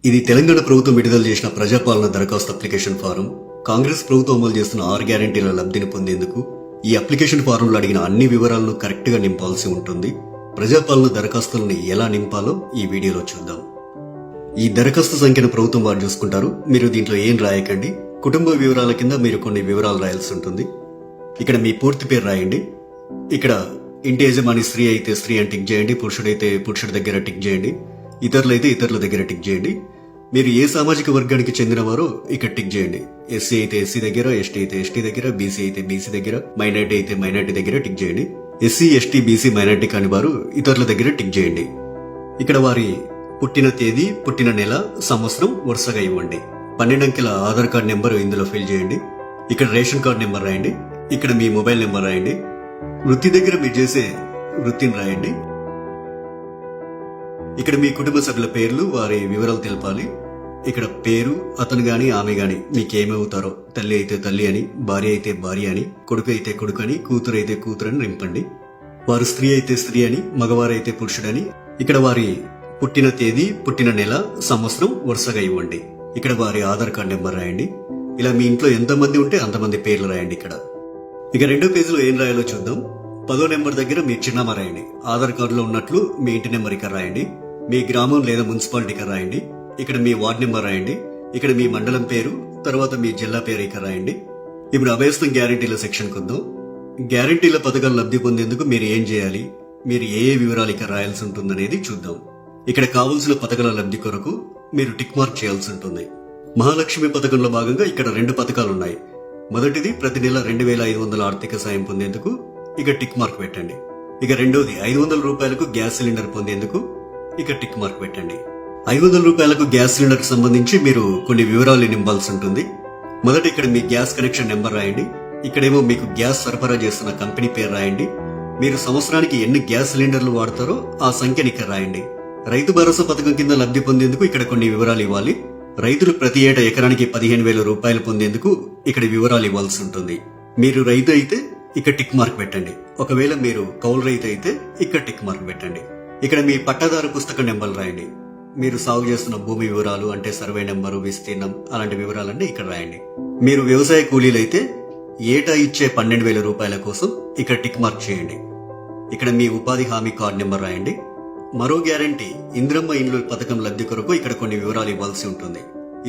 ఇది తెలంగాణ ప్రభుత్వం విడుదల చేసిన ప్రజాపాలన దరఖాస్తు అప్లికేషన్ ఫారం. కాంగ్రెస్ ప్రభుత్వం అమలు చేస్తున్న 6 గ్యారెంటీల లబ్ధిని పొందేందుకు ఈ అప్లికేషన్ ఫారంలో అడిగిన అన్ని వివరాలను కరెక్ట్ గా నింపాల్సి ఉంటుంది. ప్రజాపాలన దరఖాస్తులను ఎలా నింపాలో ఈ వీడియోలో చూద్దాం. ఈ దరఖాస్తు సంఖ్యను ప్రభుత్వం వారు చూసుకుంటారు. మీరు దీంట్లో ఏం రాయకండి. కుటుంబ వివరాల కింద మీరు కొన్ని వివరాలు రాయాల్సి ఉంటుంది. ఇక్కడ మీ పూర్తి పేరు రాయండి. ఇక్కడ ఇంటి యజమాని స్త్రీ అయితే స్త్రీ అని టిక్ చేయండి, పురుషుడైతే పురుషుడి దగ్గర టిక్ చేయండి, ఇతరులైతే ఇతరుల దగ్గర టిక్ చేయండి. మీరు ఏ సామాజిక వర్గానికి చెందినవారో ఇక్కడ టిక్ చేయండి. ఎస్సీ అయితే ఎస్సీ దగ్గర, ఎస్టీ అయితే ఎస్టీ దగ్గర, బీసీ అయితే బీసీ దగ్గర, మైనార్టీ అయితే మైనార్టీ దగ్గర టిక్ చేయండి. ఎస్సీ ఎస్టీ బీసీ మైనార్టీ కాని వారు ఇతరుల దగ్గర టిక్ చేయండి. ఇక్కడ వారి పుట్టిన తేదీ, పుట్టిన నెల, సంవత్సరం వరుసగా ఇవ్వండి. 12 అంకెల ఆధార్ కార్డ్ నెంబర్ ఇందులో ఫిల్ చేయండి. ఇక్కడ రేషన్ కార్డ్ నెంబర్ రాయండి. ఇక్కడ మీ మొబైల్ నెంబర్ రాయండి. వృత్తి దగ్గర మీరు చేసే వృత్తిని రాయండి. ఇక్కడ మీ కుటుంబ సభ్యుల పేర్లు, వారి వివరాలు తెలపాలి. ఇక్కడ పేరు, అతను గాని ఆమె గాని మీకేమవుతారో, తల్లి అయితే తల్లి అని, భార్య అయితే భార్య అని, కొడుకు అయితే కొడుకు అని, కూతురు అయితే కూతురు అని నింపండి. వారు స్త్రీ అయితే స్త్రీ అని, మగవారైతే పురుషుడని. ఇక్కడ వారి పుట్టిన తేదీ, పుట్టిన నెల, సంవత్సరం వరుసగా ఇవ్వండి. ఇక్కడ వారి ఆధార్ కార్డ్ నెంబర్ రాయండి. ఇలా మీ ఇంట్లో ఎంతమంది ఉంటే అంతమంది పేర్లు రాయండి. ఇక్కడ ఇక 2వ పేజీలో ఏం రాయాలో చూద్దాం. 10వ నెంబర్ దగ్గర మీ చిరునామా రాయండి. ఆధార్ కార్డులో ఉన్నట్లు మీ ఇంటి నెంబర్ ఇక్కడ రాయండి. మీ గ్రామం లేదా మున్సిపాలిటీ ఇక్కడ రాయండి. ఇక్కడ మీ వార్డ్ నెంబర్ రాయండి. ఇక్కడ మీ మండలం పేరు, తర్వాత మీ జిల్లా పేరు ఇక్కడ రాయండి. ఇప్పుడు అభయస్థం గ్యారెంటీల సెక్షన్ కొందాం. గ్యారెంటీల పథకాలు లబ్ధి పొందేందుకు మీరు ఏం చేయాలి, మీరు ఏ వివరాలు ఇక్కడ రాయాల్సి ఉంటుందనేది చూద్దాం. ఇక్కడ కావలసిన పథకాల లబ్ధి కొరకు మీరు టిక్ మార్క్ చేయాల్సి ఉంటుంది. మహాలక్ష్మి పథకంలో భాగంగా ఇక్కడ 2 పథకాలున్నాయి. మొదటిది ప్రతి నెల 2500 ఆర్థిక సాయం పొందేందుకు ఇక టిక్ మార్క్ పెట్టండి. ఇక రెండోది 500 రూపాయలకు గ్యాస్ సిలిండర్ పొందేందుకు ఇక టిక్ మార్క్ పెట్టండి. 500 రూపాయలకు గ్యాస్ సిలిండర్ కు సంబంధించి మీరు కొన్ని వివరాలు నింపాల్సి ఉంటుంది. మొదట ఇక్కడ మీ గ్యాస్ కనెక్షన్ నెంబర్ రాయండి. ఇక్కడేమో మీకు గ్యాస్ సరఫరా చేస్తున్న కంపెనీ పేరు రాయండి. మీరు సంవత్సరానికి ఎన్ని గ్యాస్ సిలిండర్లు వాడతారో ఆ సంఖ్యని ఇక్కడ రాయండి. రైతు భరోసా పథకం కింద లబ్ధి పొందేందుకు ఇక్కడ కొన్ని వివరాలు ఇవ్వాలి. రైతులు ప్రతి ఏటా ఎకరానికి 15,000 రూపాయలు పొందేందుకు ఇక్కడ వివరాలు ఇవ్వాల్సి ఉంటుంది. మీరు రైతు అయితే ఇక్కడ టిక్ మార్క్ పెట్టండి. ఒకవేళ మీరు కౌలు రైతు అయితే ఇక్కడ టిక్ మార్క్ పెట్టండి. ఇక్కడ మీ పట్టాదారు పుస్తక నెంబర్లు రాయండి. మీరు సాగు చేస్తున్న భూమి వివరాలు అంటే సర్వే నెంబరు, విస్తీర్ణం అలాంటి వివరాలన్నీ ఇక్కడ రాయండి. మీరు వ్యవసాయ కూలీలైతే ఏటా ఇచ్చే 12,000 రూపాయల కోసం ఇక్కడ టిక్ మార్క్ చేయండి. ఇక్కడ మీ ఉపాధి హామీ కార్డు నెంబర్ రాయండి. మరో గ్యారంటీ ఇందిరమ్మ ఇండ్లు పథకం లబ్ధి కొరకు ఇక్కడ కొన్ని వివరాలు ఇవ్వాల్సి ఉంటుంది.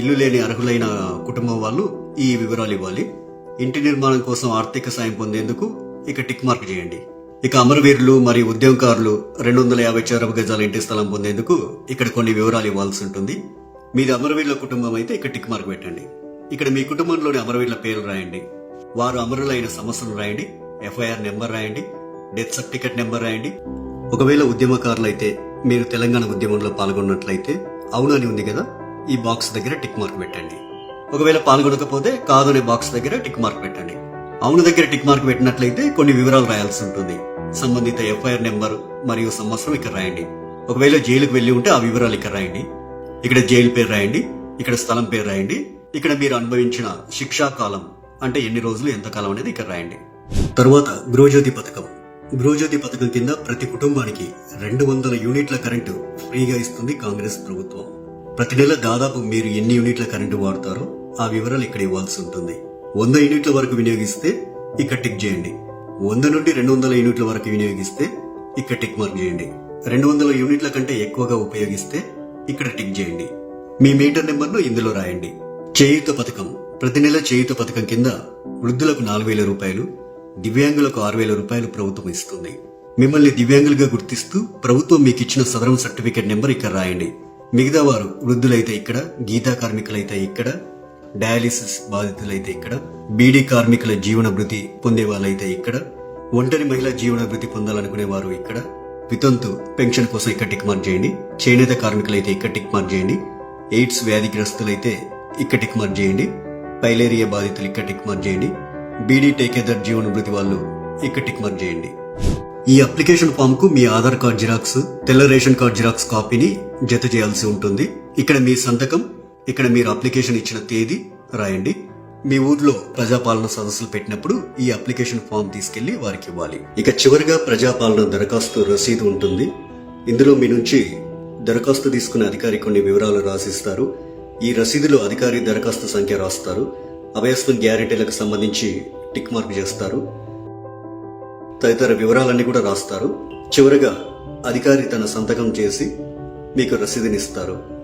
ఇల్లు లేని అర్హులైన కుటుంబం వాళ్ళు ఈ వివరాలు ఇవ్వాలి. ఇంటి నిర్మాణం కోసం ఆర్థిక సాయం పొందేందుకు ఇక టిక్ మార్క్ చేయండి. ఇక అమరవీరులు మరియు ఉద్యమకారులు 250 చదరపు గజాల ఇంటి స్థలం పొందేందుకు ఇక్కడ కొన్ని వివరాలు ఇవ్వాల్సి ఉంటుంది. మీది అమరవీరుల కుటుంబం అయితే ఇక్కడ టిక్ మార్క్ పెట్టండి. ఇక్కడ మీ కుటుంబంలోని అమరవీరుల పేర్లు రాయండి. వారు అమరులైన సంవత్సరం రాయండి. FIR నెంబర్ రాయండి. డెత్ సర్టిఫికెట్ నెంబర్ రాయండి. ఒకవేళ ఉద్యమకారులైతే మీరు తెలంగాణ ఉద్యమంలో పాల్గొన్నట్లయితే అవును అని ఉంది కదా, ఈ బాక్స్ దగ్గర టిక్ మార్క్ పెట్టండి. ఒకవేళ పాల్గొనకపోతే కాదు అనే బాక్స్ దగ్గర టిక్ మార్క్ పెట్టండి. అవును దగ్గర టిక్ మార్క్ పెట్టినట్లయితే కొన్ని వివరాలు రాయాల్సి ఉంటుంది. సంబంధిత FIR నెంబర్ మరియు సంవత్సరం ఇక్కడ రాయండి. ఒకవేళ జైలుకు వెళ్లి ఉంటే ఆ వివరాలు ఇక్కడ రాయండి. ఇక్కడ జైలు పేరు రాయండి. ఇక్కడ స్థలం పేరు రాయండి. ఇక్కడ మీరు అనుభవించిన శిక్షా కాలం అంటే ఎన్ని రోజులు, ఎంత కాలం అనేది ఇక్కడ రాయండి. తరువాత గృహజ్యోతి పథకం. గృహజ్యోతి పథకం కింద ప్రతి కుటుంబానికి 200 యూనిట్ల కరెంటు ఫ్రీగా ఇస్తుంది కాంగ్రెస్ ప్రభుత్వం. ప్రతి నెల దాదాపు మీరు ఎన్ని యూనిట్ల కరెంటు వాడతారో ఆ వివరాలు ఇక్కడ ఇవ్వాల్సి ఉంటుంది. 100 యూనిట్ల వరకు వినియోగిస్తే ఇక్కడ టిక్ చేయండి. 100 నుండి 200 యూనిట్ల వరకు వినియోగిస్తే ఇక్కడ టిక్ మార్క్ చేయండి. 200 యూనిట్ల కంటే ఎక్కువగా ఉపయోగిస్తే ఇక్కడ టిక్ చేయండి. మీ మీటర్ నెంబర్ను ఇందులో రాయండి. చేయూత పథకం. ప్రతి నెల చేయూత పథకం కింద వృద్ధులకు 4,000 రూపాయలు, దివ్యాంగులకు 6,000 రూపాయలు ప్రభుత్వం ఇస్తుంది. మిమ్మల్ని దివ్యాంగులుగా గుర్తిస్తూ ప్రభుత్వం మీకు ఇచ్చిన సదరం సర్టిఫికేట్ నెంబర్ ఇక్కడ రాయండి. మిగతా వారు వృద్ధులైతే ఇక్కడ, గీతా కార్మికులైతే ఇక్కడ, డయాలిసిస్ బాధితులైతే ఇక్కడ, బీడీ కార్మికుల జీవన భృతి పొందే వాళ్ళైతే ఇక్కడ, ఒంటరి మహిళా జీవన భృతి పొందాలనుకునే వారు ఇక్కడ, వితంతు పెన్షన్ కోసం ఇక్కడ టిక్ మార్క్ చేయండి. చేనేత కార్మికులైతే ఇక్కడ టిక్ మార్క్ చేయండి. ఎయిడ్స్ వ్యాధిగ్రస్తులైతే ఇక్కడ టిక్ మార్క్ చేయండి. పైలేరియా బాధితులు ఇక్కడ టిక్ మార్క్ చేయండి. బీడీ టేకేదర్ జీవన భృతి వాళ్ళు ఇక్కడ టిక్ మార్క్ చేయండి. ఈ అప్లికేషన్ ఫామ్ కు మీ ఆధార్ కార్డ్ జిరాక్స్, తెల్ల రేషన్ కార్డ్ జిరాక్స్ కాపీని జత చేయాల్సి ఉంటుంది. ఇక్కడ మీ సంతకం, ఇక్కడ మీరు అప్లికేషన్ ఇచ్చిన తేదీ రాయండి. మీ ఊర్లో ప్రజాపాలన సదస్సులు పెట్టినప్పుడు ఈ అప్లికేషన్ ఫామ్ తీసుకెళ్లి వారికి ఇవ్వాలి. ఇక చివరిగా ప్రజాపాలన దరఖాస్తు రసీదు ఉంటుంది. ఇందులో మీ నుంచి దరఖాస్తు తీసుకునే అధికారి కొన్ని వివరాలు రాసిస్తారు. ఈ రసీదులో అధికారి దరఖాస్తు సంఖ్య రాస్తారు. అభయస్థం గ్యారెంటీలకు సంబంధించి టిక్ మార్క్ చేస్తారు. తదితర వివరాలన్నీ కూడా రాస్తారు. చివరగా అధికారి తన సంతకం చేసి మీకు రసీదునిస్తారు.